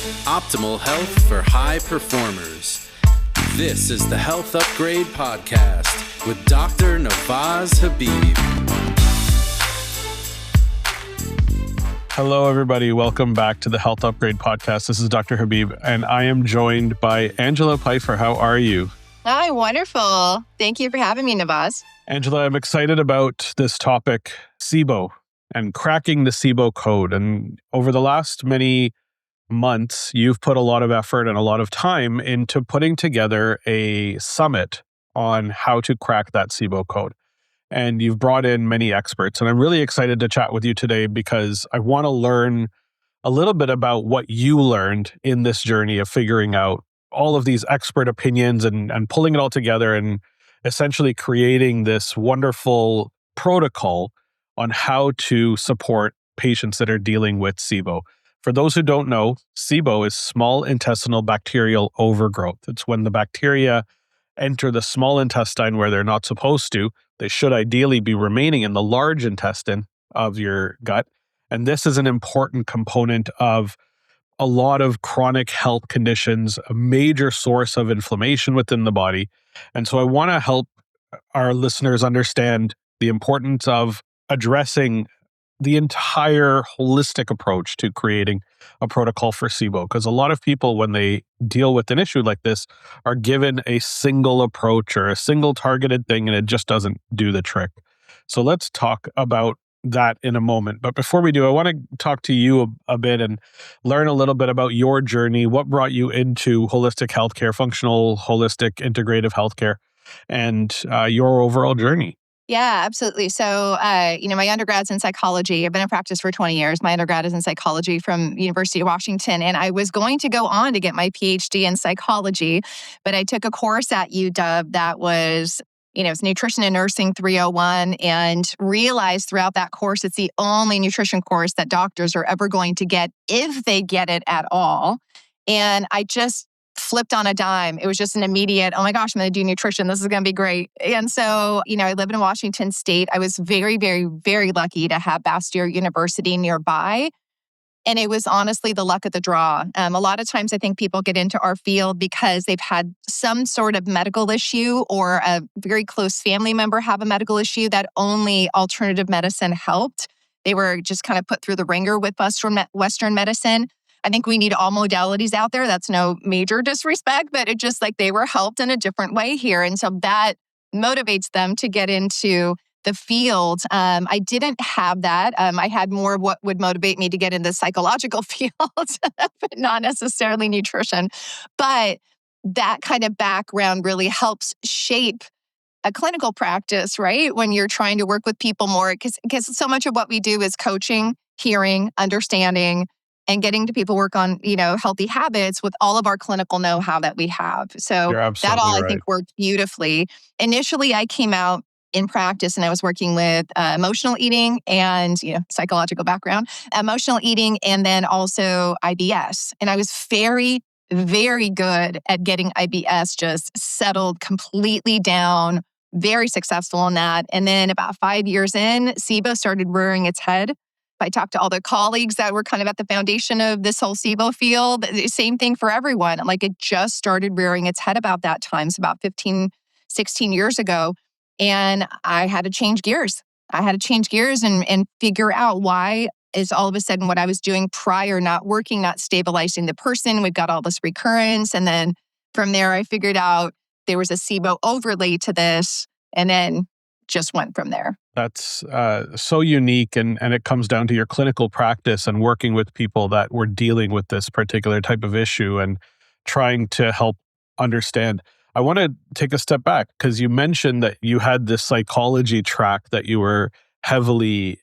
Optimal health for high performers. This is the Health Upgrade Podcast with Dr. Nawaz Habib. Hello, everybody. Welcome back to the Health Upgrade Podcast. This is Dr. Habib, and I am joined by Angela Pifer. How are you? Hi, wonderful. Thank you for having me, Nawaz. Angela, I'm excited about this topic, SIBO, and cracking the SIBO code. And over the last many months, you've put a lot of effort and a lot of time into putting together a summit on how to crack that SIBO code. And you've brought in many experts. And I'm really excited to chat with you today because I want to learn a little bit about what you learned in this journey of figuring out all of these expert opinions and pulling it all together and essentially creating this wonderful protocol on how to support patients that are dealing with SIBO. For those who don't know, SIBO is small intestinal bacterial overgrowth. It's when the bacteria enter the small intestine where they're not supposed to. They should ideally be remaining in the large intestine of your gut. And this is an important component of a lot of chronic health conditions, a major source of inflammation within the body. And so I want to help our listeners understand the importance of addressing the entire holistic approach to creating a protocol for SIBO. Because a lot of people, when they deal with an issue like this, are given a single approach or a single targeted thing, and it just doesn't do the trick. So let's talk about that in a moment. But before we do, I want to talk to you a bit and learn a little bit about your journey, what brought you into holistic healthcare, functional, holistic, integrative healthcare, and your overall journey. Yeah, absolutely. So, my undergrad's in psychology. I've been in practice for 20 years. My undergrad is in psychology from University of Washington. And I was going to go on to get my PhD in psychology, but I took a course at UW that was it's Nutrition and Nursing 301, and realized throughout that course, it's the only nutrition course that doctors are ever going to get if they get it at all. And I just flipped on a dime. It was just an immediate, oh my gosh, I'm going to do nutrition. This is going to be great. And so, I live in Washington State. I was very, very, very lucky to have Bastyr University nearby. And it was honestly the luck of the draw. A lot of times I think people get into our field because they've had some sort of medical issue or a very close family member have a medical issue that only alternative medicine helped. They were just kind of put through the ringer with Western medicine. I think we need all modalities out there. That's no major disrespect, but it just like they were helped in a different way here. And so that motivates them to get into the field. I didn't have that. I had more of what would motivate me to get in the psychological field, but not necessarily nutrition. But that kind of background really helps shape a clinical practice, right? When you're trying to work with people more, because so much of what we do is coaching, hearing, understanding, and getting to people work on, healthy habits with all of our clinical know-how that we have. So that all I think worked beautifully. Initially, I came out in practice and I was working with emotional eating and, psychological background, emotional eating, and then also IBS. And I was very, very good at getting IBS just settled completely down, very successful in that. And then about 5 years in, SIBO started rearing its head. I talked to all the colleagues that were kind of at the foundation of this whole SIBO field. Same thing for everyone. Like it just started rearing its head about that time. It's about 15, 16 years ago. And I had to change gears. And figure out why is all of a sudden what I was doing prior not working, not stabilizing the person. We've got all this recurrence. And then from there, I figured out there was a SIBO overlay to this and then just went from there. That's so unique. And it comes down to your clinical practice and working with people that were dealing with this particular type of issue and trying to help understand. I want to take a step back because you mentioned that you had this psychology track that you were heavily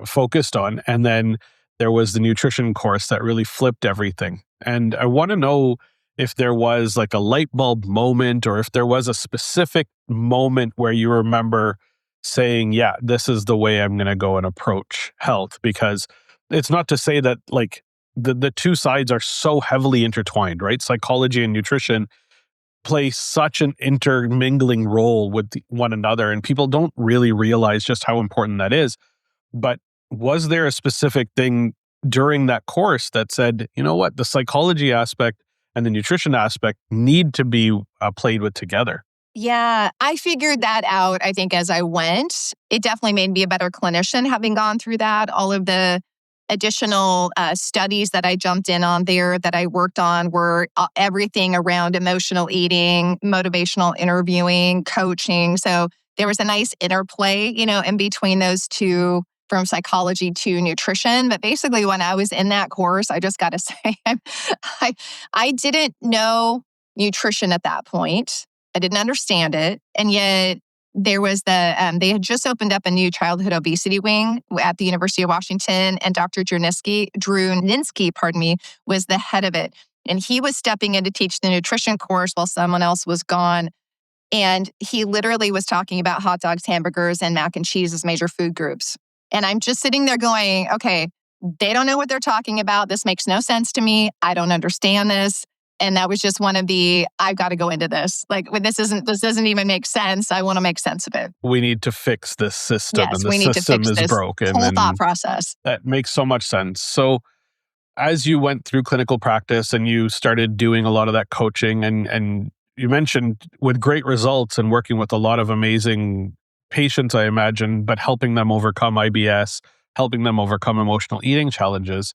focused on. And then there was the nutrition course that really flipped everything. And I want to know if there was like a light bulb moment or if there was a specific moment where you remember saying, yeah, this is the way I'm going to go and approach health. Because it's not to say that like the two sides are so heavily intertwined, right? Psychology and nutrition play such an intermingling role with one another, and people don't really realize just how important that is. But was there a specific thing during that course that said, you know what, the psychology aspect and the nutrition aspect need to be played with together? Yeah, I figured that out, I think, as I went. It definitely made me a better clinician having gone through that. All of the additional studies that I jumped in on there that I worked on were everything around emotional eating, motivational interviewing, coaching. So there was a nice interplay, in between those two, from psychology to nutrition. But basically, when I was in that course, I just got to say, I didn't know nutrition at that point. I didn't understand it. And yet there was they had just opened up a new childhood obesity wing at the University of Washington, and Dr. Drew Ninsky, was the head of it. And he was stepping in to teach the nutrition course while someone else was gone. And he literally was talking about hot dogs, hamburgers, and mac and cheese as major food groups. And I'm just sitting there going, okay, they don't know what they're talking about. This makes no sense to me. I don't understand this. And that was just one of I've got to go into this. Like, this doesn't even make sense. I want to make sense of it. We need to fix this system, Yes, and the we need to system fix is this broken. whole And thought process. that makes so much sense. So as you went through clinical practice and you started doing a lot of that coaching, and you mentioned with great results and working with a lot of amazing patients, I imagine, but helping them overcome IBS, helping them overcome emotional eating challenges.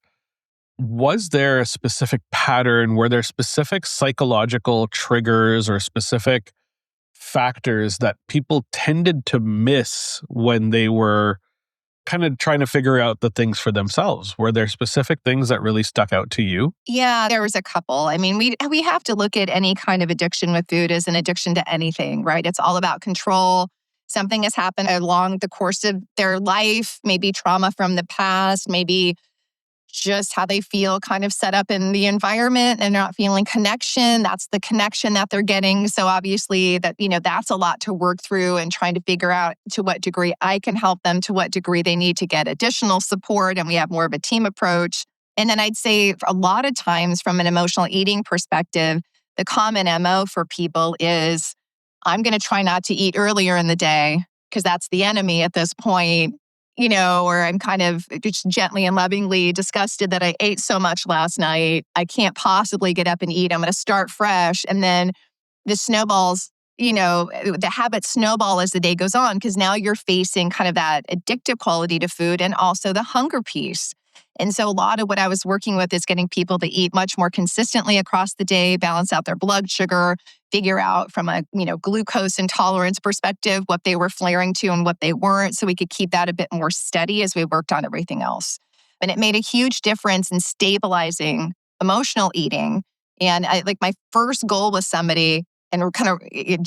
Was there a specific pattern? Were there specific psychological triggers or specific factors that people tended to miss when they were kind of trying to figure out the things for themselves? Were there specific things that really stuck out to you? Yeah, there was a couple. I mean, we have to look at any kind of addiction with food as an addiction to anything, right? It's all about control. Something has happened along the course of their life, maybe trauma from the past, maybe just how they feel kind of set up in the environment and not feeling connection. That's the connection that they're getting. So obviously that's a lot to work through, and trying to figure out to what degree I can help them, to what degree they need to get additional support. And we have more of a team approach. And then I'd say a lot of times from an emotional eating perspective, the common MO for people is, I'm going to try not to eat earlier in the day because that's the enemy at this point. Or I'm kind of just gently and lovingly disgusted that I ate so much last night. I can't possibly get up and eat. I'm going to start fresh. And then the snowballs, the habits snowball as the day goes on, because now you're facing kind of that addictive quality to food and also the hunger piece. And so a lot of what I was working with is getting people to eat much more consistently across the day, balance out their blood sugar, figure out from a glucose intolerance perspective what they were flaring to and what they weren't, so we could keep that a bit more steady as we worked on everything else. And it made a huge difference in stabilizing emotional eating. And my first goal with somebody, and we're kind of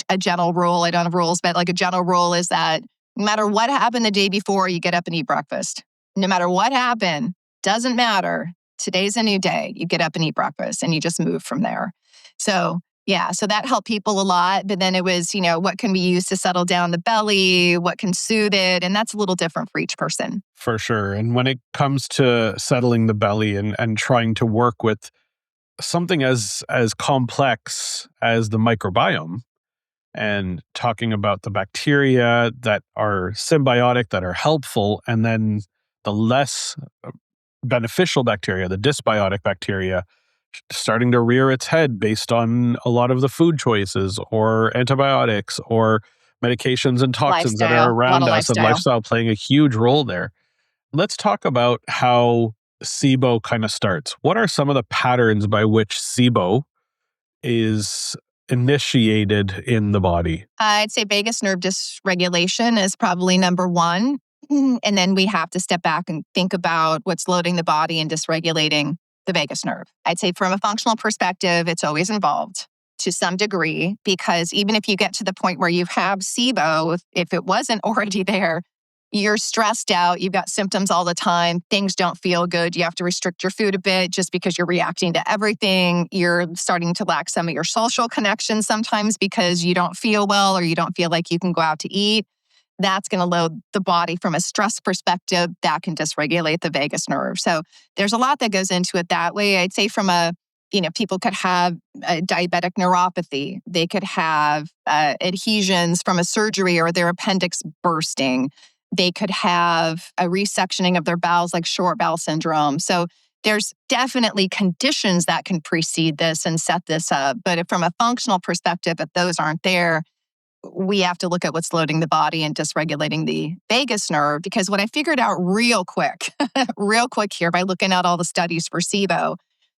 a general rule, I don't have rules, but like a general rule is that no matter what happened the day before, you get up and eat breakfast. No matter what happened, doesn't matter. Today's a new day. You get up and eat breakfast and you just move from there. So that helped people a lot. But then it was, what can we use to settle down the belly? What can soothe it? And that's a little different for each person. For sure. And when it comes to settling the belly and trying to work with something as complex as the microbiome, and talking about the bacteria that are symbiotic, that are helpful, and then the less beneficial bacteria, the dysbiotic bacteria, starting to rear its head based on a lot of the food choices or antibiotics or medications and toxins that are around us, and lifestyle playing a huge role there. Let's talk about how SIBO kind of starts. What are some of the patterns by which SIBO is initiated in the body? I'd say vagus nerve dysregulation is probably number one. And then we have to step back and think about what's loading the body and dysregulating the vagus nerve. I'd say from a functional perspective, it's always involved to some degree, because even if you get to the point where you have SIBO, if it wasn't already there, you're stressed out, you've got symptoms all the time, things don't feel good, you have to restrict your food a bit just because you're reacting to everything. You're starting to lack some of your social connections sometimes because you don't feel well or you don't feel like you can go out to eat. That's going to load the body from a stress perspective. That can dysregulate the vagus nerve. So there's a lot that goes into it that way. I'd say from people could have diabetic neuropathy. They could have adhesions from a surgery or their appendix bursting. They could have a resectioning of their bowels, like short bowel syndrome. So there's definitely conditions that can precede this and set this up. But from a functional perspective, if those aren't there, we have to look at what's loading the body and dysregulating the vagus nerve. Because what I figured out real quick here by looking at all the studies for SIBO,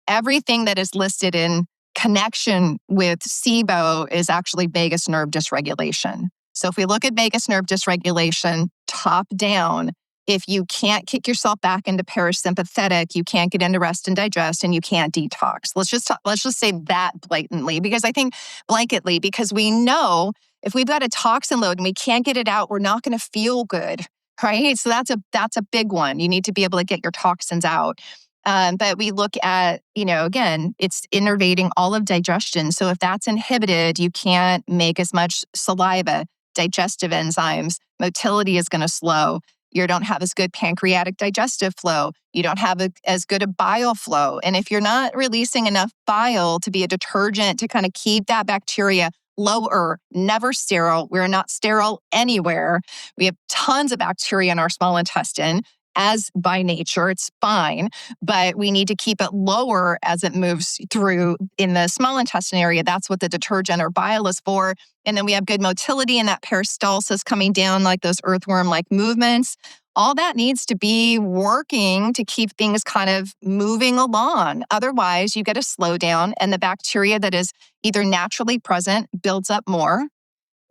everything that is listed in connection with SIBO is actually vagus nerve dysregulation. So if we look at vagus nerve dysregulation top down, if you can't kick yourself back into parasympathetic, you can't get into rest and digest, and you can't detox. Let's just say that blatantly, because I think blanketly, because we know if we've got a toxin load and we can't get it out, we're not going to feel good, right? So that's a big one. You need to be able to get your toxins out. But we look at, again, it's innervating all of digestion. So if that's inhibited, you can't make as much saliva, digestive enzymes, motility is going to slow. You don't have as good pancreatic digestive flow. You don't have as good a bile flow. And if you're not releasing enough bile to be a detergent to kind of keep that bacteria lower, never sterile. We're not sterile anywhere. We have tons of bacteria in our small intestine. As by nature, it's fine, but we need to keep it lower as it moves through in the small intestine area. That's what the detergent or bile is for. And then we have good motility and that peristalsis coming down, like those earthworm-like movements. All that needs to be working to keep things kind of moving along. Otherwise, you get a slowdown and the bacteria that is either naturally present builds up more,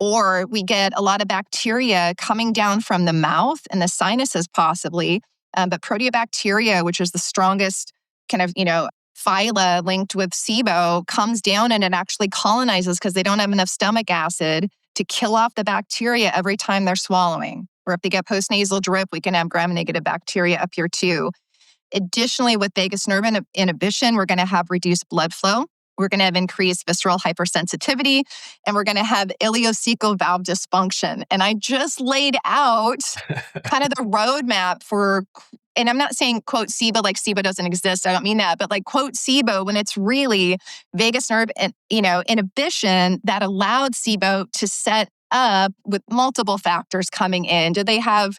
or we get a lot of bacteria coming down from the mouth and the sinuses possibly. But proteobacteria, which is the strongest kind of, phyla linked with SIBO, comes down and it actually colonizes because they don't have enough stomach acid to kill off the bacteria every time they're swallowing. Or if they get postnasal drip, we can have gram-negative bacteria up here too. Additionally, with vagus nerve inhibition, we're going to have reduced blood flow. We're going to have increased visceral hypersensitivity, and we're going to have ileocecal valve dysfunction. And I just laid out kind of the roadmap for, and I'm not saying, quote, SIBO, like SIBO doesn't exist. I don't mean that, but like, quote, SIBO, when it's really vagus nerve and, inhibition that allowed SIBO to set up with multiple factors coming in. Do they have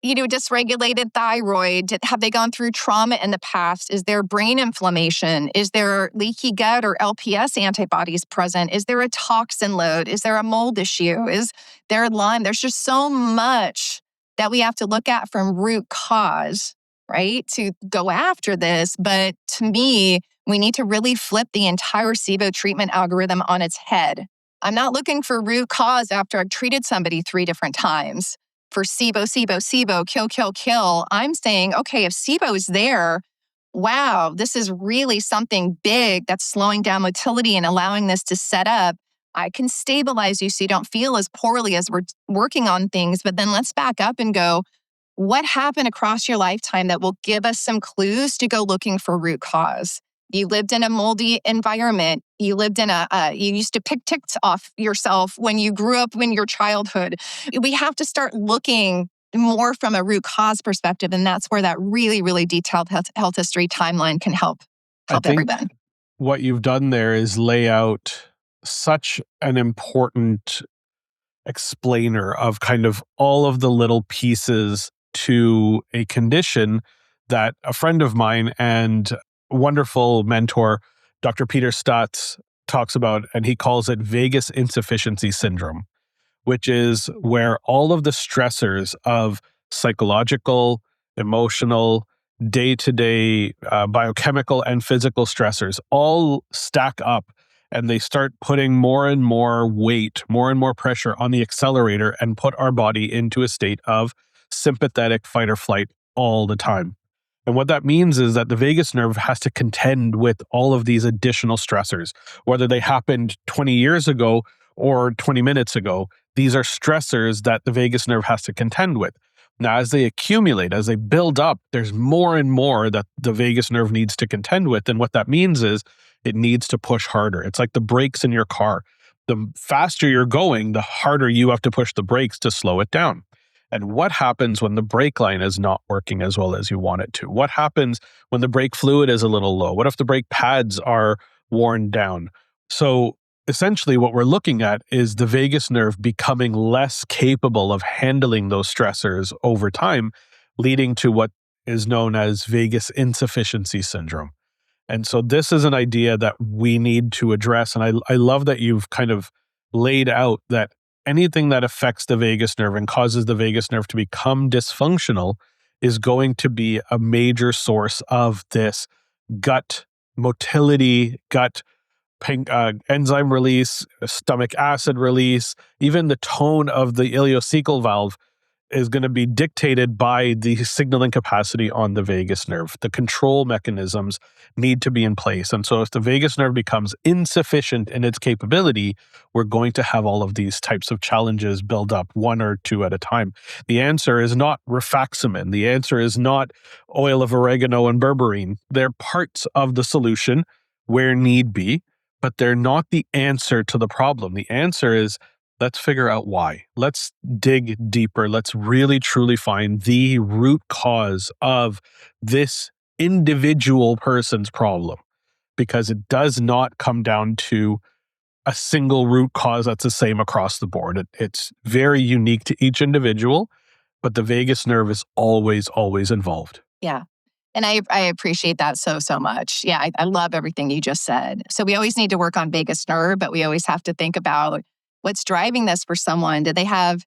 dysregulated thyroid? Have they gone through trauma in the past? Is there brain inflammation? Is there leaky gut or LPS antibodies present? Is there a toxin load? Is there a mold issue? Is there Lyme? There's just so much that we have to look at from root cause, right, to go after this. But to me, we need to really flip the entire SIBO treatment algorithm on its head. I'm not looking for root cause after I've treated somebody 3 different times. For SIBO, kill. I'm saying, okay, if SIBO is there, wow, this is really something big that's slowing down motility and allowing this to set up. I can stabilize you so you don't feel as poorly as we're working on things. But then let's back up and go, what happened across your lifetime that will give us some clues to go looking for root cause? You lived in a moldy environment. You lived in you used to pick ticks off yourself when you grew up in your childhood. We have to start looking more from a root cause perspective. And that's where that really, really detailed health history timeline can help everyone. What you've done there is lay out such an important explainer of kind of all of the little pieces to a condition that a friend of mine and wonderful mentor, Dr. Peter Stutz, talks about, and he calls it vagus insufficiency syndrome, which is where all of the stressors of psychological, emotional, day-to-day biochemical and physical stressors all stack up, and they start putting more and more weight, more and more pressure on the accelerator and put our body into a state of sympathetic fight or flight all the time. And what that means is that the vagus nerve has to contend with all of these additional stressors, whether they happened 20 years ago or 20 minutes ago. These are stressors that the vagus nerve has to contend with. Now, as they accumulate, as they build up, there's more and more that the vagus nerve needs to contend with. And what that means is it needs to push harder. It's like the brakes in your car. The faster you're going, the harder you have to push the brakes to slow it down. And what happens when the brake line is not working as well as you want it to? What happens when the brake fluid is a little low? What if the brake pads are worn down? So essentially what we're looking at is the vagus nerve becoming less capable of handling those stressors over time, leading to what is known as vagus insufficiency syndrome. And so this is an idea that we need to address. And I love that you've kind of laid out that anything that affects the vagus nerve and causes the vagus nerve to become dysfunctional is going to be a major source of this gut motility, gut enzyme release, stomach acid release, even the tone of the ileocecal valve is going to be dictated by the signaling capacity on the vagus nerve. The control mechanisms need to be in place. And so if the vagus nerve becomes insufficient in its capability, we're going to have all of these types of challenges build up one or two at a time. The answer is not rifaximin. The answer is not oil of oregano and berberine. They're parts of the solution where need be, but they're not the answer to the problem. The answer is, let's figure out why. Let's dig deeper. Let's really truly find the root cause of this individual person's problem, because it does not come down to a single root cause that's the same across the board. It's very unique to each individual, but the vagus nerve is always, always involved. Yeah. And I appreciate that so much. Yeah, I love everything you just said. So we always need to work on vagus nerve, but we always have to think about what's driving this for someone. Did they have,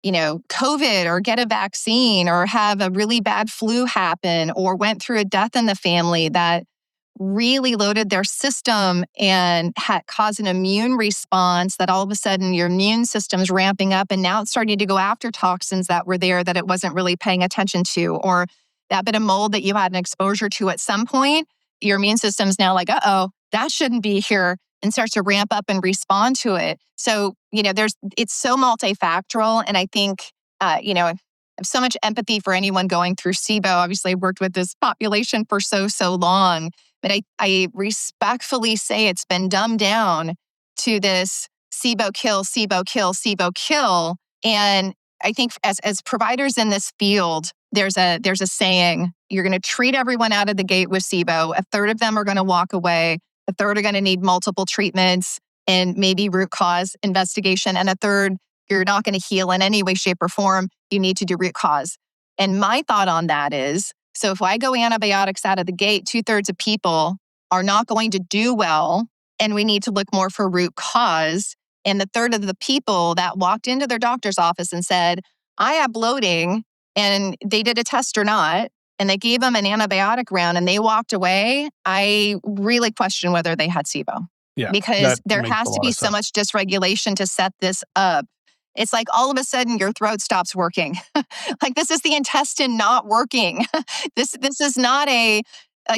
COVID or get a vaccine or have a really bad flu happen or went through a death in the family that really loaded their system and had caused an immune response that all of a sudden your immune system's ramping up and now it's starting to go after toxins that were there that it wasn't really paying attention to, or that bit of mold that you had an exposure to at some point, your immune system's now like, that shouldn't be here, and starts to ramp up and respond to it. So, it's so multifactorial. And I think, I have so much empathy for anyone going through SIBO. Obviously, I've worked with this population for so long, but I respectfully say it's been dumbed down to this SIBO kill, SIBO kill, SIBO kill. And I think as providers in this field, there's a saying, you're going to treat everyone out of the gate with SIBO. A third of them are going to walk away. A third are going to need multiple treatments and maybe root cause investigation. And a third, you're not going to heal in any way, shape, or form. You need to do root cause. And my thought on that is, so if I go antibiotics out of the gate, 2/3 of people are not going to do well. And we need to look more for root cause. And the third of the people that walked into their doctor's office and said, I have bloating, and they did a test or not, and they gave them an antibiotic round and they walked away, I really question whether they had SIBO. Yeah, because there has to be so much dysregulation to set this up. It's like all of a sudden your throat stops working. Like this is the intestine not working. This is not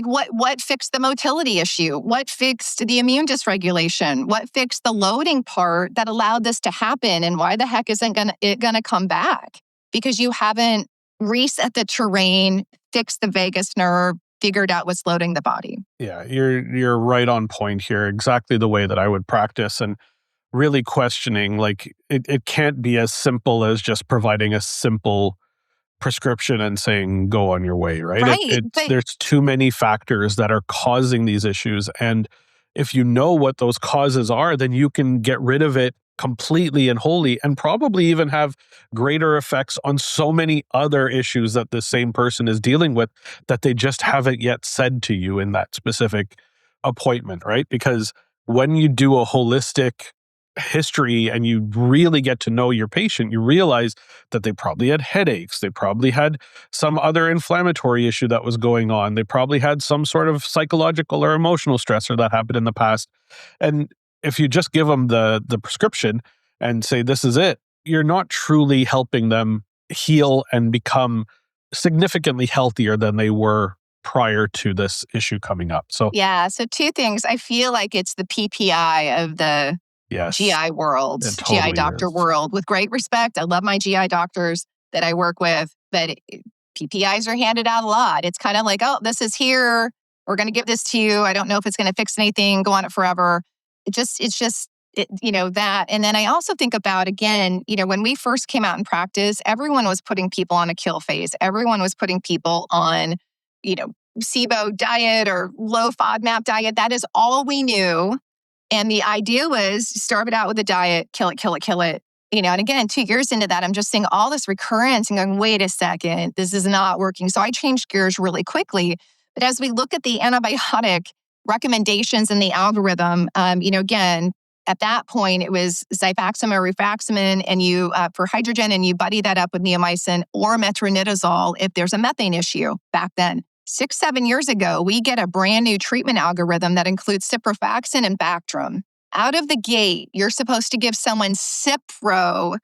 what fixed the motility issue? What fixed the immune dysregulation? What fixed the loading part that allowed this to happen? And why the heck isn't it gonna come back? Because you haven't reset the terrain, fixed the vagus nerve, figured out what's loading the body. Yeah, you're right on point here. Exactly the way that I would practice, and really questioning, like it can't be as simple as just providing a simple prescription and saying go on your way, right? Right. There's too many factors that are causing these issues, and if you know what those causes are, then you can get rid of it completely and wholly, and probably even have greater effects on so many other issues that the same person is dealing with that they just haven't yet said to you in that specific appointment, right? Because when you do a holistic history and you really get to know your patient, you realize that they probably had headaches. They probably had some other inflammatory issue that was going on. They probably had some sort of psychological or emotional stressor that happened in the past. And if you just give them the prescription and say, this is it, you're not truly helping them heal and become significantly healthier than they were prior to this issue coming up. So two things. I feel like it's the PPI of the GI world, GI doctor world. With great respect, I love my GI doctors that I work with, but PPIs are handed out a lot. It's kind of like, oh, this is here. We're going to give this to you. I don't know if it's going to fix anything. Go on it forever. It's just that. And then I also think about, again, when we first came out in practice, everyone was putting people on a kill phase. Everyone was putting people on, SIBO diet or low FODMAP diet. That is all we knew. And the idea was starve it out with a diet, kill it, kill it, kill it. And again, 2 years into that, I'm just seeing all this recurrence and going, wait a second, this is not working. So I changed gears really quickly. But as we look at the antibiotic recommendations in the algorithm, again, at that point, it was Xifaxan or rifaximin and you for hydrogen, and you buddy that up with neomycin or metronidazole if there's a methane issue back then. 6-7 years ago, we get a brand new treatment algorithm that includes ciprofloxacin and Bactrim. Out of the gate, you're supposed to give someone Cipro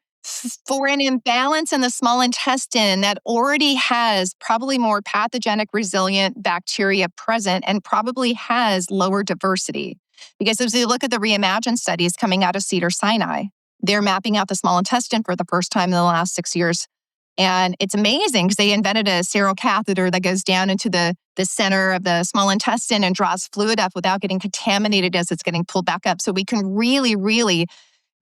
for an imbalance in the small intestine that already has probably more pathogenic resilient bacteria present and probably has lower diversity. Because as we look at the Reimagine studies coming out of Cedars-Sinai, they're mapping out the small intestine for the first time in the last 6 years. And it's amazing because they invented a sterile catheter that goes down into the center of the small intestine and draws fluid up without getting contaminated as it's getting pulled back up. So we can really, really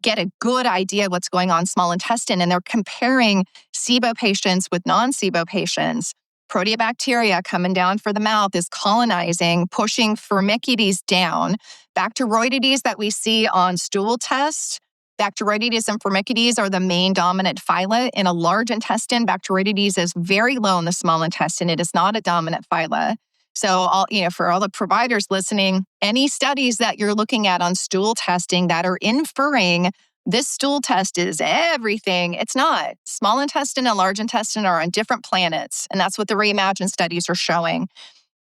get a good idea of what's going on in small intestine. And they're comparing SIBO patients with non-SIBO patients. Proteobacteria coming down for the mouth is colonizing, pushing Firmicutes down. Bacteroidetes that we see on stool tests, Bacteroidetes and Firmicutes are the main dominant phyla. In a large intestine, Bacteroidetes is very low in the small intestine. It is not a dominant phyla. So, for all the providers listening, any studies that you're looking at on stool testing that are inferring this stool test is everything, it's not. Small intestine and large intestine are on different planets, and that's what the Reimagine studies are showing.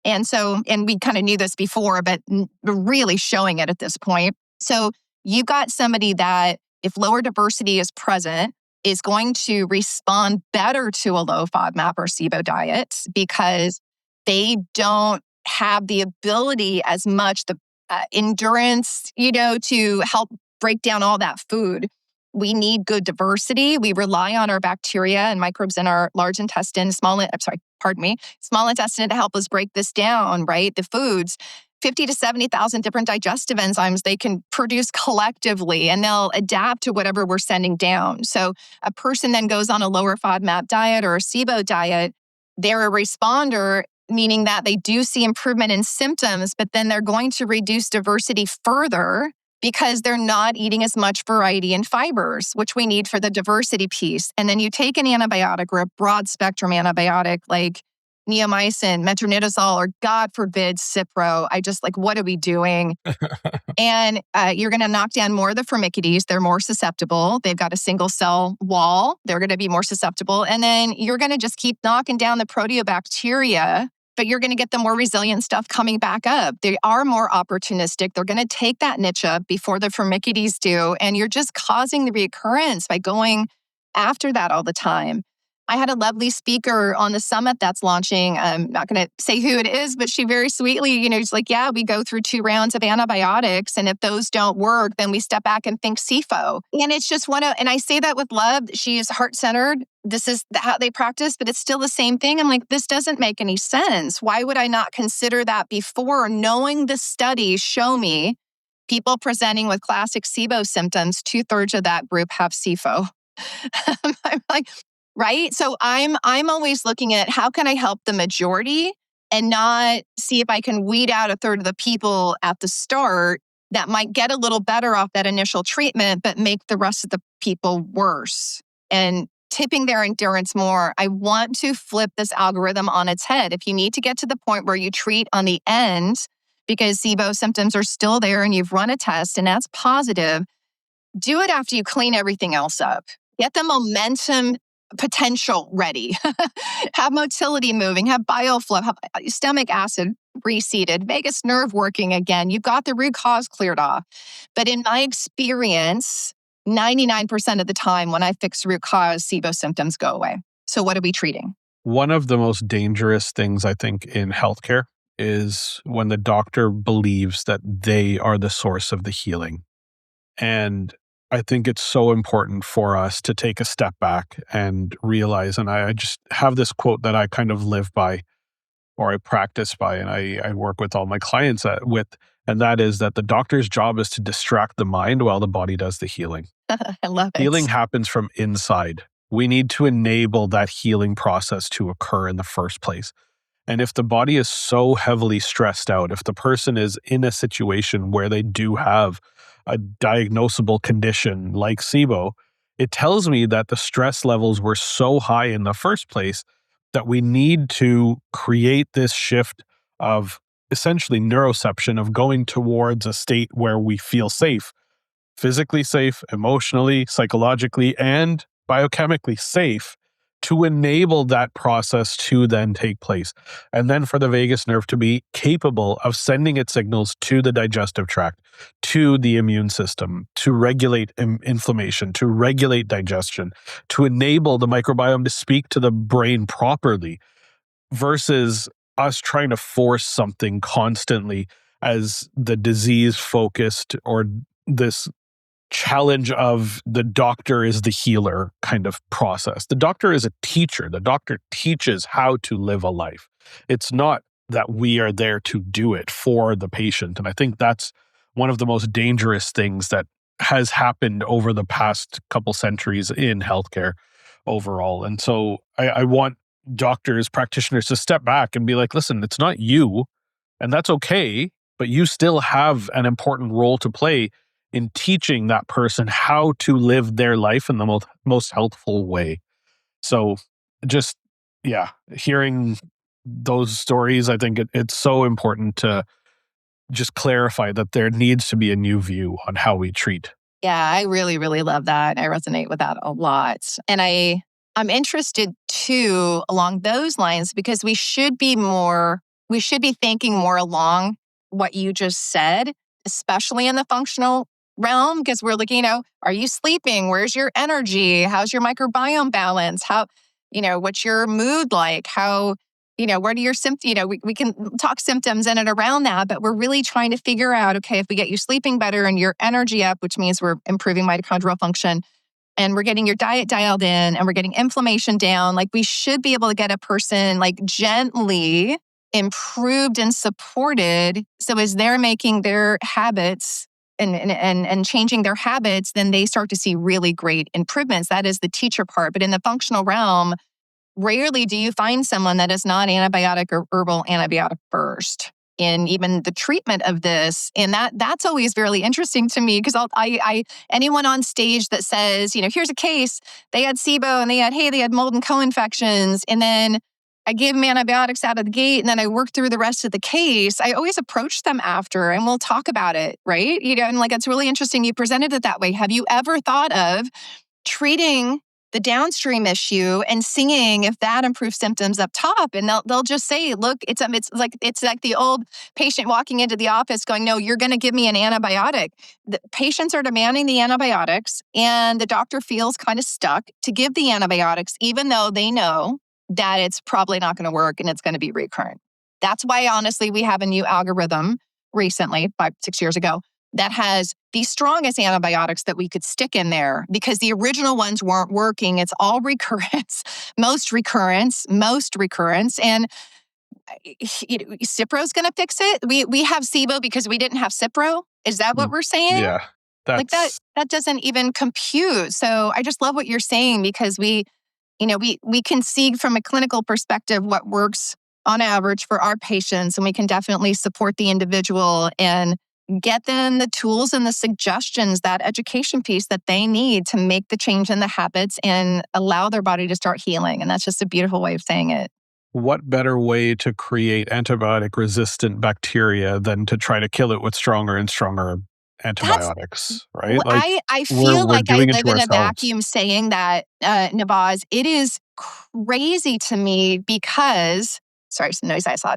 And we kind of knew this before, but really showing it at this point. So you've got somebody that, if lower diversity is present, is going to respond better to a low FODMAP or SIBO diet because they don't have the ability as much, the endurance, to help break down all that food. We need good diversity. We rely on our bacteria and microbes in our large intestine, small intestine to help us break this down, right? The foods. 50 to 70,000 different digestive enzymes they can produce collectively, and they'll adapt to whatever we're sending down. So a person then goes on a lower FODMAP diet or a SIBO diet, they're a responder, meaning that they do see improvement in symptoms, but then they're going to reduce diversity further because they're not eating as much variety in fibers, which we need for the diversity piece. And then you take an antibiotic or a broad spectrum antibiotic like neomycin, metronidazole, or God forbid, Cipro. What are we doing? And you're going to knock down more of the Firmicutes. They're more susceptible. They've got a single cell wall. They're going to be more susceptible. And then you're going to just keep knocking down the proteobacteria, but you're going to get the more resilient stuff coming back up. They are more opportunistic. They're going to take that niche up before the Firmicutes do. And you're just causing the recurrence by going after that all the time. I had a lovely speaker on the summit that's launching. I'm not going to say who it is, but she very sweetly, she's like, yeah, we go through 2 rounds of antibiotics. And if those don't work, then we step back and think SIFO. And it's just and I say that with love. She is heart-centered. This is how they practice, but it's still the same thing. I'm like, this doesn't make any sense. Why would I not consider that before, knowing the studies show me people presenting with classic SIBO symptoms, 2/3 of that group have SIFO. I'm like, right? So I'm always looking at how can I help the majority and not see if I can weed out 1/3 of the people at the start that might get a little better off that initial treatment, but make the rest of the people worse and tipping their endurance more. I want to flip this algorithm on its head. If you need to get to the point where you treat on the end because SIBO symptoms are still there and you've run a test and that's positive, do it after you clean everything else up. Get the momentum potential ready. Have motility moving, have bile flow, have stomach acid reseated, vagus nerve working again. You've got the root cause cleared off. But in my experience, 99% of the time when I fix root cause, SIBO symptoms go away. So what are we treating? One of the most dangerous things I think in healthcare is when the doctor believes that they are the source of the healing. And I think it's so important for us to take a step back and realize, and I just have this quote that I kind of live by or I practice by, and I work with all my clients with, and that is that the doctor's job is to distract the mind while the body does the healing. I love it. Healing happens from inside. We need to enable that healing process to occur in the first place. And if the body is so heavily stressed out, if the person is in a situation where they do have a diagnosable condition like SIBO, it tells me that the stress levels were so high in the first place that we need to create this shift of essentially neuroception, of going towards a state where we feel safe, physically safe, emotionally, psychologically, and biochemically safe, to enable that process to then take place. And then for the vagus nerve to be capable of sending its signals to the digestive tract, to the immune system, to regulate inflammation, to regulate digestion, to enable the microbiome to speak to the brain properly, versus us trying to force something constantly as the disease focused, or this challenge of the doctor is the healer kind of process. The doctor is a teacher. The doctor teaches how to live a life. It's not that we are there to do it for the patient. And I think that's one of the most dangerous things that has happened over the past couple centuries in healthcare overall. And so I want doctors, practitioners to step back and be like, listen, it's not you, and that's okay, but you still have an important role to play in teaching that person how to live their life in the most healthful way. So just, yeah, hearing those stories, I think it's so important to just clarify that there needs to be a new view on how we treat. Yeah, I really, really love that. I resonate with that a lot. And I'm interested too along those lines, because we should be thinking more along what you just said, especially in the functional realm, because we're looking, are you sleeping? Where's your energy? How's your microbiome balance? What's your mood like? What are your symptoms? We can talk symptoms in and around that, but we're really trying to figure out, okay, if we get you sleeping better and your energy up, which means we're improving mitochondrial function, and we're getting your diet dialed in, and we're getting inflammation down, like we should be able to get a person like gently improved and supported. So as they're making their habits and changing their habits, then they start to see really great improvements. That is the teacher part. But in the functional realm, rarely do you find someone that is not antibiotic or herbal antibiotic first in even the treatment of this. And that's always very interesting to me, because I anyone on stage that says, here's a case, they had SIBO and they had mold and co-infections, and then I gave them antibiotics out of the gate, and then I worked through the rest of the case. I always approach them after and we'll talk about it, right? And like, it's really interesting you presented it that way. Have you ever thought of treating the downstream issue and seeing if that improves symptoms up top? And they'll just say, look, it's like the old patient walking into the office going, no, you're going to give me an antibiotic. The patients are demanding the antibiotics, and the doctor feels kind of stuck to give the antibiotics, even though they know that it's probably not going to work and it's going to be recurrent. That's why, honestly, we have a new algorithm recently, 5-6 years ago, that has the strongest antibiotics that we could stick in there, because the original ones weren't working. It's all recurrence, most recurrence. And Cipro's going to fix it. We have SIBO because we didn't have Cipro. Is that what we're saying? Yeah. Like that doesn't even compute. So I just love what you're saying, because we can see from a clinical perspective what works on average for our patients, and we can definitely support the individual and get them the tools and the suggestions, that education piece that they need to make the change in the habits and allow their body to start healing. And that's just a beautiful way of saying it. What better way to create antibiotic-resistant bacteria than to try to kill it with stronger and stronger antibiotics, right? Like, I feel like I live in a vacuum saying that, Navaz. It is crazy to me because, sorry, some noise I saw.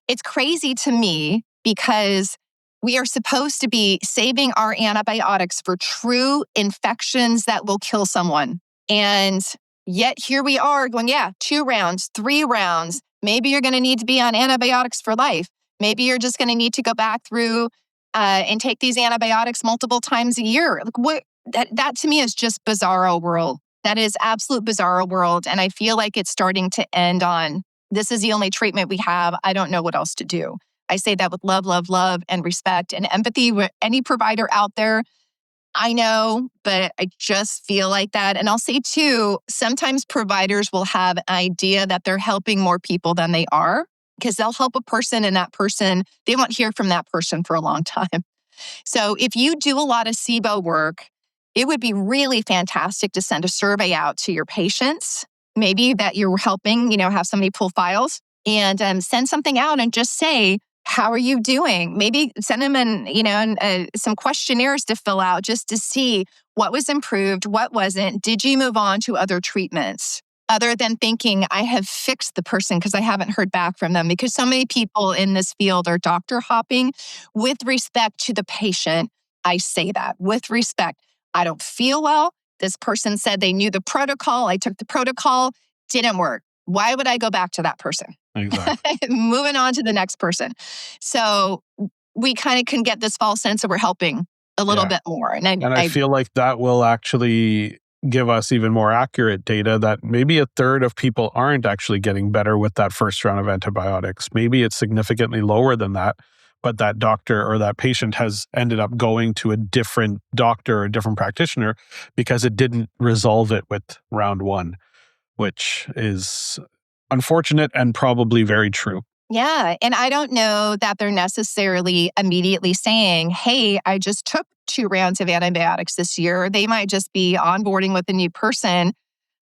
It's crazy to me because we are supposed to be saving our antibiotics for true infections that will kill someone. And yet here we are going, 2 rounds, 3 rounds. Maybe you're going to need to be on antibiotics for life. Maybe you're just going to need to go back through and take these antibiotics multiple times a year. Like, that to me is just bizarro world. That is absolute bizarro world. And I feel like it's starting to end on, this is the only treatment we have. I don't know what else to do. I say that with love, love, love, and respect and empathy with any provider out there. I know, but I just feel like that. And I'll say too, sometimes providers will have an idea that they're helping more people than they are. because they'll help a person and that person, they won't hear from that person for a long time. So if you do a lot of SIBO work, it would be really fantastic to send a survey out to your patients, maybe that you're helping, have somebody pull files and send something out and just say, how are you doing? Maybe send them some questionnaires to fill out just to see what was improved, what wasn't. Did you move on to other treatments? Other than thinking, I have fixed the person because I haven't heard back from them. Because so many people in this field are doctor hopping. With respect to the patient, I say that with respect. I don't feel well. This person said they knew the protocol. I took the protocol, didn't work. Why would I go back to that person? Exactly. Moving on to the next person. So we kind of can get this false sense that we're helping a little bit more. And I feel like that will actually give us even more accurate data that maybe a third of people aren't actually getting better with that first round of antibiotics. Maybe it's significantly lower than that, but that doctor or that patient has ended up going to a different doctor or a different practitioner because it didn't resolve it with round one, which is unfortunate and probably very true. Yeah. And I don't know that they're necessarily immediately saying, hey, I just took 2 rounds of antibiotics this year. They might just be onboarding with a new person.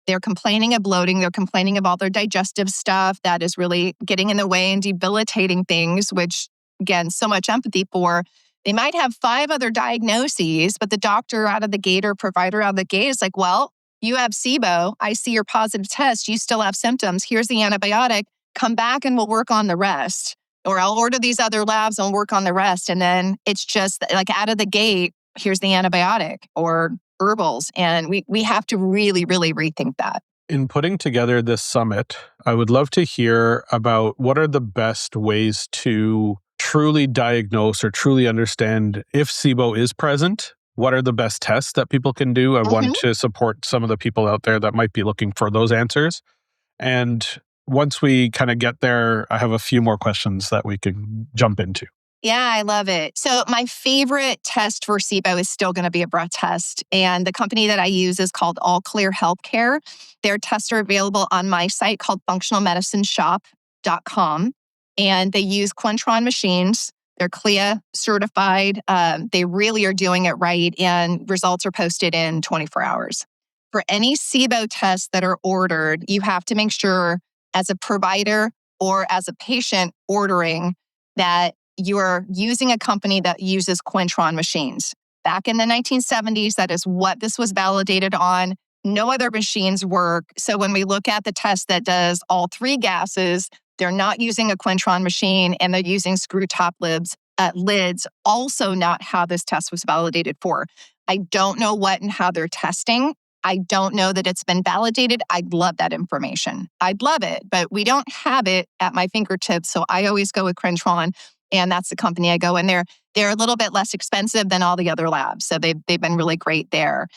They're complaining of bloating. They're complaining of all their digestive stuff that is really getting in the way and debilitating things, which, again, so much empathy for. They might have 5 other diagnoses, but the doctor out of the gate or provider out of the gate is like, well, you have SIBO. I see your positive test. You still have symptoms. Here's the antibiotic. Come back and we'll work on the rest. Or I'll order these other labs and work on the rest. And then it's just like out of the gate, here's the antibiotic or herbals. And we have to really, really rethink that. In putting together this summit, I would love to hear about what are the best ways to truly diagnose or truly understand if SIBO is present. What are the best tests that people can do? I want to support some of the people out there that might be looking for those answers. And once we kind of get there, I have a few more questions that we could jump into. Yeah, I love it. So my favorite test for SIBO is still going to be a breath test. And the company that I use is called All Clear Healthcare. Their tests are available on my site called functionalmedicineshop.com. And they use Quintron machines. They're CLIA certified. They really are doing it right. And results are posted in 24 hours. For any SIBO tests that are ordered, you have to make sure as a provider or as a patient ordering that you're using a company that uses Quintron machines. Back in the 1970s, that is what this was validated on. No other machines work. So when we look at the test that does all 3 gases, they're not using a Quintron machine and they're using screw top lids, also not how this test was validated for. I don't know what and how they're testing. I don't know that it's been validated. I'd love that information. I'd love it, but we don't have it at my fingertips. So I always go with Quintron, and that's the company I go in there. They're a little bit less expensive than all the other labs. So they've been really great there.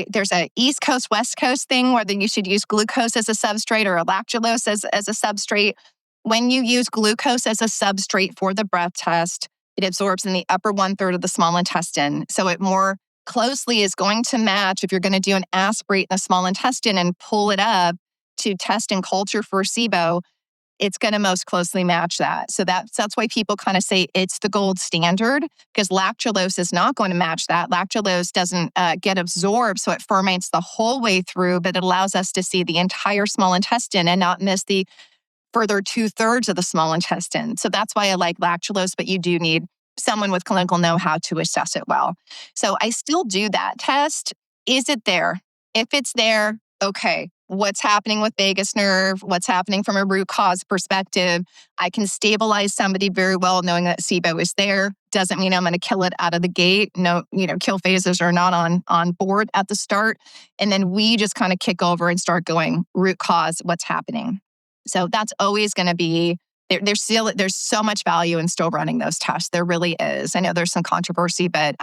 There's a East Coast, West Coast thing where you should use glucose as a substrate or a lactulose as a substrate. When you use glucose as a substrate for the breath test, it absorbs in the upper 1/3 of the small intestine. So it more closely is going to match if you're going to do an aspirate in the small intestine and pull it up to test and culture for SIBO, it's going to most closely match that. So that's why people kind of say it's the gold standard, because lactulose is not going to match that. Lactulose doesn't get absorbed, so it ferments the whole way through, but it allows us to see the entire small intestine and not miss the further 2/3 of the small intestine. So that's why I like lactulose, but you do need someone with clinical know-how to assess it well. So I still do that test. Is it there? If it's there, okay, what's happening with vagus nerve? What's happening from a root cause perspective? I can stabilize somebody very well knowing that SIBO is there. Doesn't mean I'm going to kill it out of the gate. No, kill phases are not on board at the start. And then we just kind of kick over and start going root cause, what's happening. So that's always going to be, there's so much value in still running those tests. There really is. I know there's some controversy, but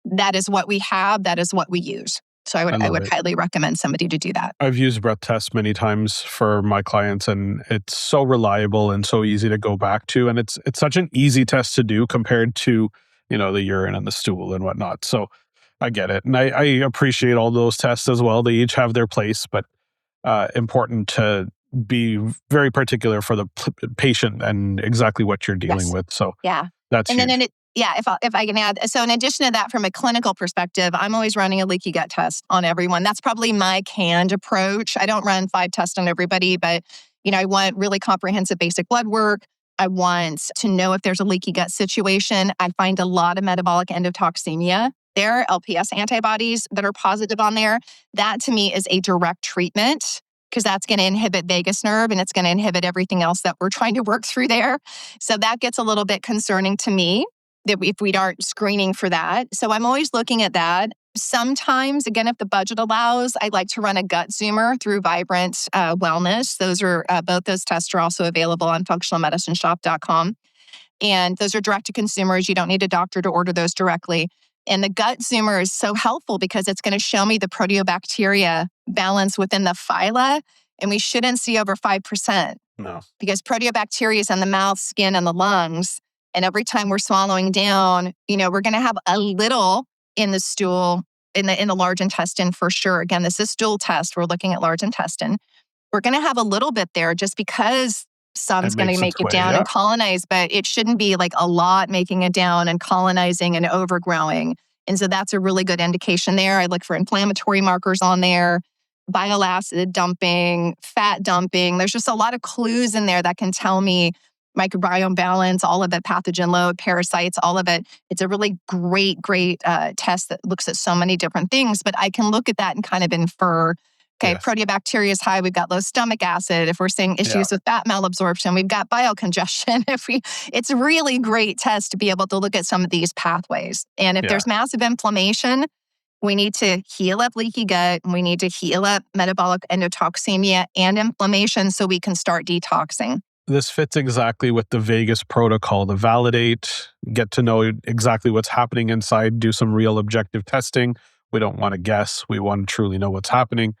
that is what we have. That is what we use. So I would highly recommend somebody to do that. I've used breath tests many times for my clients, and it's so reliable and so easy to go back to. And it's such an easy test to do compared to, the urine and the stool and whatnot. So I get it. And I appreciate all those tests as well. They each have their place, but important to be very particular for the patient and exactly what you're dealing with. So yeah. that's And huge. then if I can add, so in addition to that, from a clinical perspective, I'm always running a leaky gut test on everyone. That's probably my canned approach. I don't run 5 tests on everybody, but I want really comprehensive basic blood work. I want to know if there's a leaky gut situation. I find a lot of metabolic endotoxemia. There are LPS antibodies that are positive on there. That to me is a direct treatment because that's going to inhibit vagus nerve and it's going to inhibit everything else that we're trying to work through there. So that gets a little bit concerning to me that if we aren't screening for that. So I'm always looking at that. Sometimes, again, if the budget allows, I'd like to run a gut zoomer through Vibrant Wellness. Those are both those tests are also available on functionalmedicineshop.com. And those are direct to consumers. You don't need a doctor to order those directly. And the gut zoomer is so helpful because it's going to show me the proteobacteria balance within the phyla. And we shouldn't see over 5%. No. Because proteobacteria is in the mouth, skin, and the lungs. And every time we're swallowing down, we're going to have a little in the stool, in the large intestine for sure. Again, this is stool test. We're looking at large intestine. We're going to have a little bit there just because some's going to make it down and colonize, but it shouldn't be like a lot making it down and colonizing and overgrowing. And so that's a really good indication there. I look for inflammatory markers on there, bile acid dumping, fat dumping. There's just a lot of clues in there that can tell me microbiome balance, all of it, pathogen load, parasites, all of it. It's a really great test that looks at so many different things, but I can look at that and kind of infer, okay, yes, proteobacteria is high, we've got low stomach acid. If we're seeing issues with fat malabsorption, we've got bile congestion. It's a really great test to be able to look at some of these pathways. And if there's massive inflammation, we need to heal up leaky gut. We need to heal up metabolic endotoxemia and inflammation so we can start detoxing. This fits exactly with the vagus protocol to validate, get to know exactly what's happening inside, do some real objective testing. We don't want to guess. We want to truly know what's happening.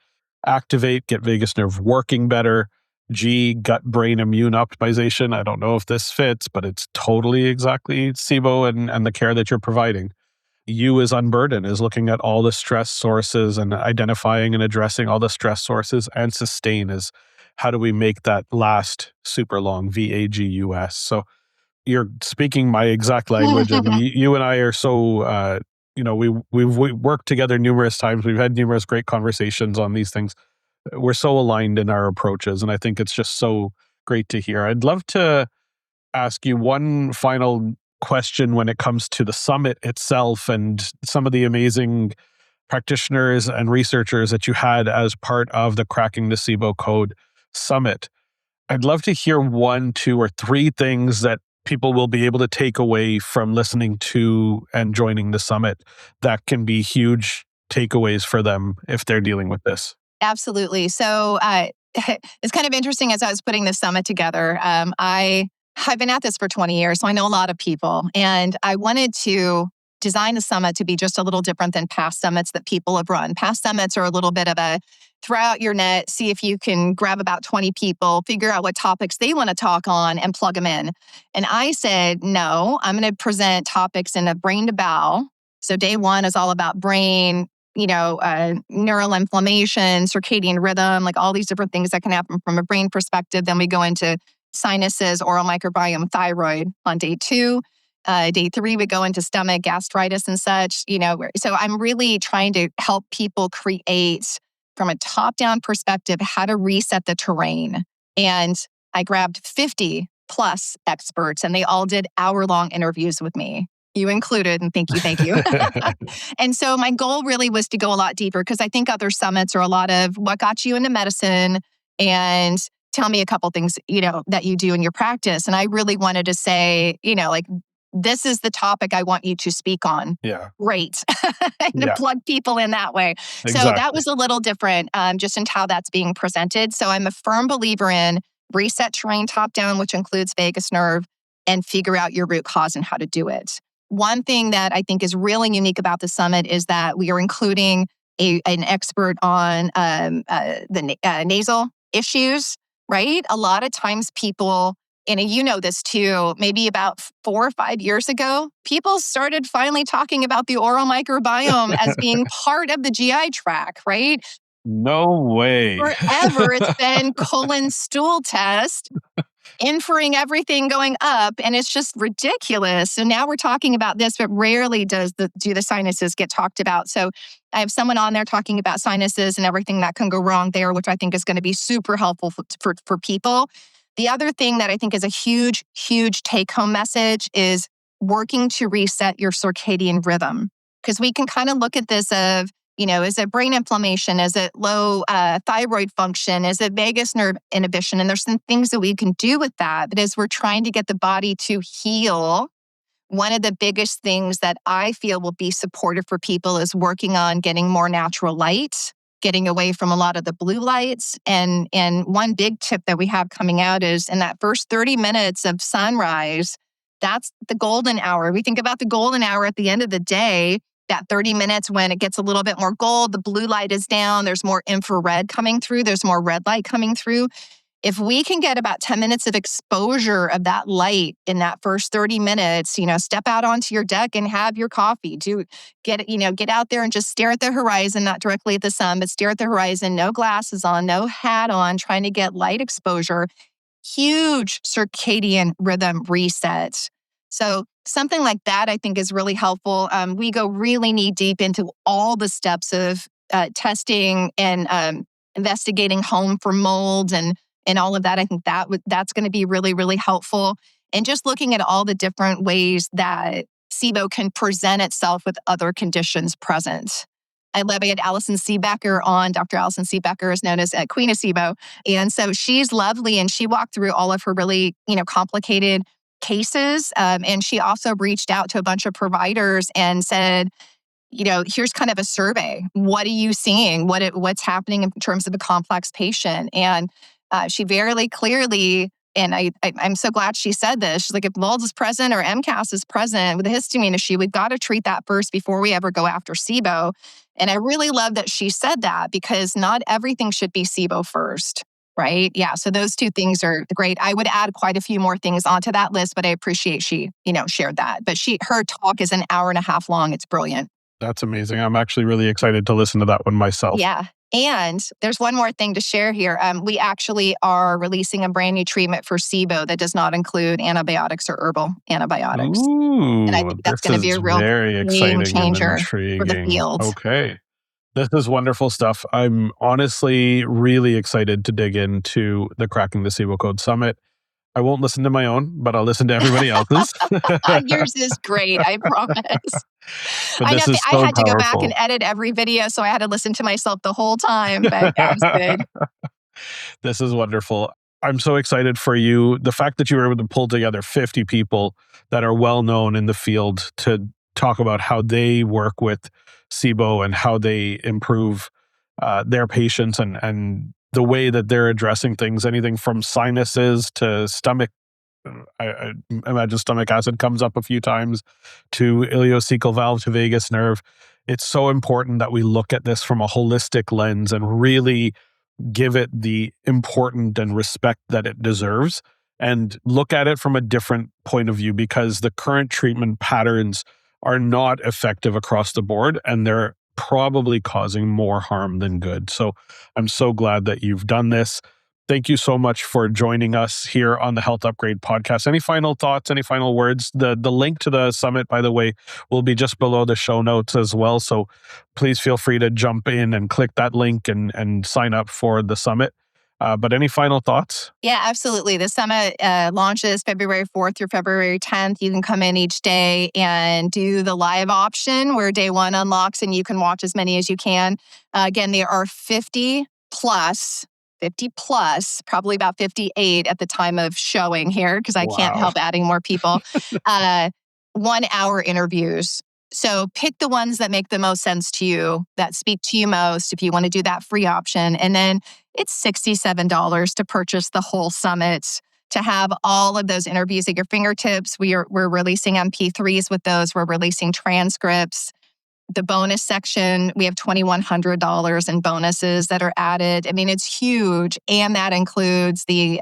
Activate, get vagus nerve working better. G, gut-brain immune optimization. I don't know if this fits, but it's totally exactly SIBO and the care that you're providing. U is unburden, is looking at all the stress sources and identifying and addressing all the stress sources. And sustain is how do we make that last super long, VAGUS. So you're speaking my exact language. And you and I are so, we've worked together numerous times. We've had numerous great conversations on these things. We're so aligned in our approaches. And I think it's just so great to hear. I'd love to ask you one final question when it comes to the summit itself and some of the amazing practitioners and researchers that you had as part of the Cracking the SIBO Code Summit. I'd love to hear 1, 2, or 3 things that people will be able to take away from listening to and joining the summit that can be huge takeaways for them if they're dealing with this. Absolutely. So it's kind of interesting as I was putting this summit together. I've been at this for 20 years, so I know a lot of people. And I wanted to design the summit to be just a little different than past summits that people have run. Past summits are a little bit of a throw out your net, see if you can grab about 20 people, figure out what topics they want to talk on and plug them in. And I said, no, I'm going to present topics in a brain to bowel. So day 1 is all about brain, neural inflammation, circadian rhythm, like all these different things that can happen from a brain perspective. Then we go into sinuses, oral microbiome, thyroid on day 2. Day 3, we go into stomach, gastritis and such, So I'm really trying to help people create from a top-down perspective how to reset the terrain. And I grabbed 50 plus experts and they all did hour-long interviews with me. You included, and thank you. And so my goal really was to go a lot deeper because I think other summits are a lot of what got you into medicine and tell me a couple things, that you do in your practice. And I really wanted to say, this is the topic I want you to speak on. Yeah. Great. To plug people in that way. Exactly. So that was a little different just in how that's being presented. So I'm a firm believer in reset terrain top down, which includes vagus nerve, and figure out your root cause and how to do it. One thing that I think is really unique about the summit is that we are including an expert on the nasal issues, right? A lot of times people, and you know this too, maybe about 4 or 5 years ago, people started finally talking about the oral microbiome as being part of the GI tract, right? No way. Forever, it's been colon stool test, inferring everything going up, and it's just ridiculous. So now we're talking about this, but rarely do the sinuses get talked about. So I have someone on there talking about sinuses and everything that can go wrong there, which I think is going to be super helpful for people. The other thing that I think is a huge, huge take-home message is working to reset your circadian rhythm. Because we can kind of look at this of, is it brain inflammation? Is it low thyroid function? Is it vagus nerve inhibition? And there's some things that we can do with that. But as we're trying to get the body to heal, one of the biggest things that I feel will be supportive for people is working on getting more natural light, getting away from a lot of the blue lights. And one big tip that we have coming out is in that first 30 minutes of sunrise, that's the golden hour. We think about the golden hour at the end of the day, that 30 minutes when it gets a little bit more gold, the blue light is down, there's more infrared coming through, there's more red light coming through. If we can get about 10 minutes of exposure of that light in that first 30 minutes, step out onto your deck and have your coffee. Get out there and just stare at the horizon, not directly at the sun, but stare at the horizon, no glasses on, no hat on, trying to get light exposure. Huge circadian rhythm reset. So something like that, I think, is really helpful. We go really knee deep into all the steps of testing and investigating home for mold and all of that. I think that's going to be really, really helpful. And just looking at all the different ways that SIBO can present itself with other conditions present. I had Allison Seebecker on. Dr. Allison Seebecker is known as Queen of SIBO. And so she's lovely. And she walked through all of her really, complicated cases. And she also reached out to a bunch of providers and said, here's kind of a survey. What are you seeing? What's happening in terms of a complex patient? And she very clearly, and I'm so glad she said this, she's like, if mold is present or MCAS is present with a histamine issue, we've got to treat that first before we ever go after SIBO. And I really love that she said that because not everything should be SIBO first, right? Yeah, so those two things are great. I would add quite a few more things onto that list, but I appreciate she, shared that. But her talk is an hour and a half long. It's brilliant. That's amazing. I'm actually really excited to listen to that one myself. Yeah. And there's one more thing to share here. We actually are releasing a brand new treatment for SIBO that does not include antibiotics or herbal antibiotics. Ooh, And I think that's going to be a real very game exciting changer and intriguing for the field. Okay. This is wonderful stuff. I'm honestly really excited to dig into the Cracking the SIBO Code Summit. I won't listen to my own, but I'll listen to everybody else's. Yours is great, I promise. But I this know is I so had to go back powerful. and edit every video, so I had to listen to myself the whole time, but that was good. This is wonderful. I'm so excited for you. The fact that you were able to pull together 50 people that are well known in the field to talk about how they work with SIBO and how they improve their patients and the way that they're addressing things, anything from sinuses to stomach. I imagine stomach acid comes up a few times, to ileocecal valve to vagus nerve. It's so important that we look at this from a holistic lens and really give it the important and respect that it deserves and look at it from a different point of view, because the current treatment patterns are not effective across the board and they're probably causing more harm than good. So I'm so glad that you've done this. Thank you so much for joining us here on the Health Upgrade podcast. Any final thoughts, any final words? The link to the summit, by the way, will be just below the show notes as well. So please feel free to jump in and click that link and sign up for the summit. But any final thoughts? Yeah, absolutely. The summit launches February 4th through February 10th. You can come in each day and do the live option where day one unlocks and you can watch as many as you can. Again, there are 50 plus, probably about 58 at the time of showing here because I can't help adding more people. 1 hour interviews. So pick the ones that make the most sense to you, that speak to you most, if you want to do that free option. And then it's $67 to purchase the whole summit, to have all of those interviews at your fingertips. We're releasing MP3s with those. We're releasing transcripts. The bonus section, we have $2,100 in bonuses that are added. I mean, it's huge. And that includes the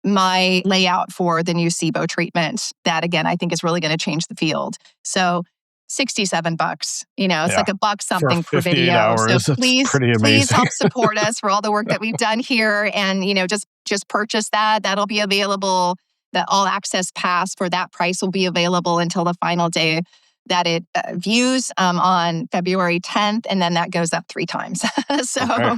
my layout for the new SIBO treatment. That, again, I think is really going to change the field. So $67. It's Yeah. like $1 something For per 58 video. hours, So it's please, pretty please amazing. help support us for all the work that we've done here. And, just purchase that. That'll be available. The all access pass for that price will be available until the final day that it views on February 10th. And then that goes up 3 times. So Okay.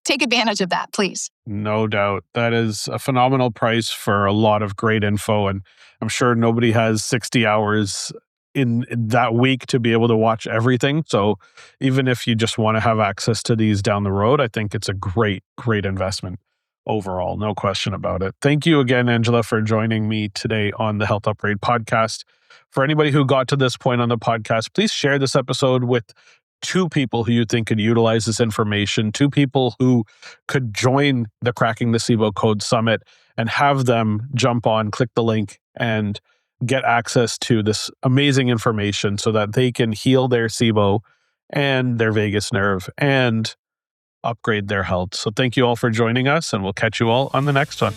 take advantage of that, please. No doubt. That is a phenomenal price for a lot of great info. And I'm sure nobody has 60 hours in that week to be able to watch everything. So even if you just want to have access to these down the road, I think it's a great, great investment overall. No question about it. Thank you again, Angela, for joining me today on the Health Upgrade podcast. For anybody who got to this point on the podcast, please share this episode with 2 people who you think could utilize this information, 2 people who could join the Cracking the SIBO Code Summit, and have them jump on, click the link, and get access to this amazing information so that they can heal their SIBO and their vagus nerve and upgrade their health. So thank you all for joining us, and we'll catch you all on the next one.